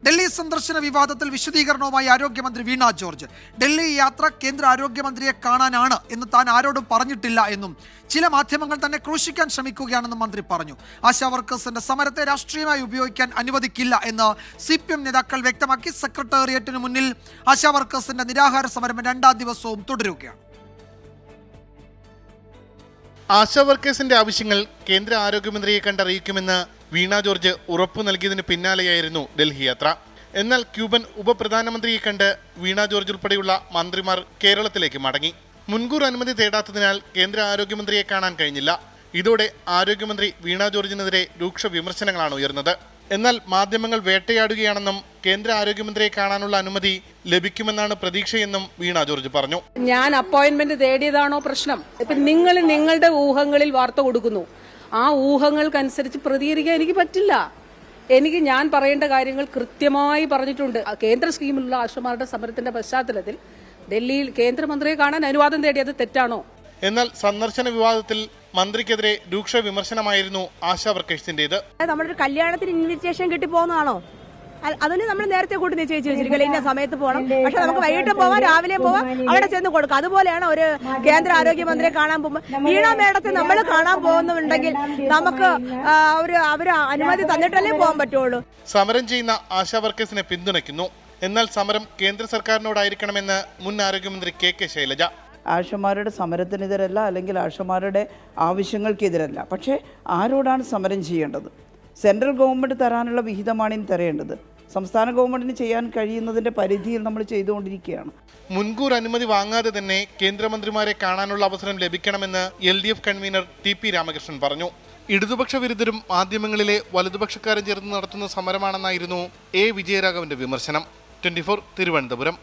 ഡൽഹി സന്ദർശന വിവാദത്തിൽ വിശദീകരണവുമായി ആരോഗ്യമന്ത്രി വീണ ജോർജ്. ഡൽഹി യാത്ര കേന്ദ്ര ആരോഗ്യമന്ത്രിയെ കാണാനാണ് എന്ന് താൻ ആരോടും പറഞ്ഞിട്ടില്ല എന്നും ചില മാധ്യമങ്ങൾ തന്നെ ക്രൂശിക്കാൻ ശ്രമിക്കുകയാണെന്നും മന്ത്രി പറഞ്ഞു. ആശാ വർക്കേഴ്സിന്റെ സമരത്തെ രാഷ്ട്രീയമായി ഉപയോഗിക്കാൻ അനുവദിക്കില്ല എന്ന് CPM നേതാക്കൾ വ്യക്തമാക്കി. സെക്രട്ടേറിയറ്റിന് മുന്നിൽ ആശാ വർക്കേഴ്സിന്റെ നിരാഹാര സമരം 2ാം ദിവസവും തുടരുകയാണ്. ആശാ വർക്കേഴ്സിന്റെ ആവശ്യങ്ങൾ കേന്ദ്ര ആരോഗ്യമന്ത്രിയെ കണ്ടറിയിക്കുമെന്ന് വീണ ജോർജ് ഉറപ്പു നൽകിയതിന് പിന്നാലെയായിരുന്നു ഡൽഹി യാത്ര. എന്നാൽ ക്യൂബൻ ഉപപ്രധാനമന്ത്രിയെ കണ്ട് വീണ ജോർജ് ഉൾപ്പെടെയുള്ള മന്ത്രിമാർ കേരളത്തിലേക്ക് മടങ്ങി. മുൻകൂർ അനുമതി തേടാത്തതിനാൽ കേന്ദ്ര ആരോഗ്യമന്ത്രിയെ കാണാൻ കഴിഞ്ഞില്ല. ഇതോടെ ആരോഗ്യമന്ത്രി വീണ ജോർജിനെതിരെ രൂക്ഷ വിമർശനങ്ങളാണ് ഉയർന്നത്. എന്നാൽ മാധ്യമങ്ങൾ വേട്ടയാടുകയാണെന്നും കേന്ദ്ര ആരോഗ്യമന്ത്രിയെ കാണാനുള്ള അനുമതി ലഭിക്കുമെന്നാണ് പ്രതീക്ഷയെന്നും വീണ ജോർജ് പറഞ്ഞു. ഞാൻ അപ്പോയിന്റ്മെന്റ് തേടിയതാണോ പ്രശ്നം? ഇപ്പൊ നിങ്ങൾ നിങ്ങളുടെ ഊഹങ്ങളിൽ വാർത്ത കൊടുക്കുന്നു. ആ ഊഹങ്ങൾക്കനുസരിച്ച് പ്രതികരിക്കാൻ എനിക്ക് പറ്റില്ല. ഞാൻ പറയേണ്ട കാര്യങ്ങൾ കൃത്യമായി പറഞ്ഞിട്ടുണ്ട്. കേന്ദ്ര സ്കീമിലുള്ള ആശമാരുടെ സമരത്തിന്റെ പശ്ചാത്തലത്തിൽ ഡൽഹിയിൽ കേന്ദ്രമന്ത്രിയെ കാണാൻ അനുവാദം തേടിയത് തെറ്റാണോ? എന്നാൽ സന്ദർശന വിവാദത്തിൽ മന്ത്രിക്കെതിരെ രൂക്ഷ വിമർശനമായിരുന്നു ആശാ വർക്കേഴ്സിന്റേത്. നമ്മളൊരു കല്യാണത്തിന് ഇൻവിറ്റേഷൻ കിട്ടി പോകുന്നതാണോ? അതിന് നമ്മൾ നേരത്തെ കൂട്ടി നിശ്ചയിച്ച് വെച്ചിരിക്കില്ല, ഇന്ന സമയത്ത് പോകണം. പക്ഷെ നമുക്ക് വൈകിട്ട് പോവാം, രാവിലെ പോവാം, അവിടെ ചെന്ന് കൊടുക്കാം. അതുപോലെയാണ് ഒരു കേന്ദ്ര ആരോഗ്യമന്ത്രിയെ കാണാൻ പോകുമ്പോൾ വീണ മേഡത്തെ നമ്മൾ കാണാൻ പോകുന്നുണ്ടെങ്കിൽ നമുക്ക് അവര് അനുമതി തന്നിട്ടല്ലേ പോകാൻ പറ്റുള്ളൂ. സമരം ചെയ്യുന്ന ആശാ വർക്കേഴ്സിനെ പിന്തുണയ്ക്കുന്നു. എന്നാൽ സമരം കേന്ദ്ര സർക്കാരിനോടായിരിക്കണമെന്ന് മുൻ ആരോഗ്യമന്ത്രി KK ശൈലജ. ആശമാരുടെ സമരത്തിനെതിരല്ല, അല്ലെങ്കിൽ ആശമാരുടെ ആവശ്യങ്ങൾക്കെതിരല്ല. പക്ഷേ ആരോടാണ് സമരം ചെയ്യേണ്ടത്? സെൻട്രൽ ഗവൺമെൻറ് തരാനുള്ള വിഹിതമാണ് ഇനി തരേണ്ടത്. സംസ്ഥാന ഗവൺമെൻറ്റിന് ചെയ്യാൻ കഴിയുന്നതിൻ്റെ പരിധിയിൽ നമ്മൾ ചെയ്തുകൊണ്ടിരിക്കുകയാണ്. മുൻകൂർ അനുമതി വാങ്ങാതെ തന്നെ കേന്ദ്രമന്ത്രിമാരെ കാണാനുള്ള അവസരം ലഭിക്കണമെന്ന് LDF കൺവീനർ TP രാമകൃഷ്ണൻ പറഞ്ഞു. ഇടതുപക്ഷ വിരുദ്ധരും മാധ്യമങ്ങളിലെ വലതുപക്ഷക്കാരും ചേർന്ന് നടത്തുന്ന സമരമാണെന്നായിരുന്നു A വിജയരാഘവന്റെ വിമർശനം. 24 തിരുവനന്തപുരം.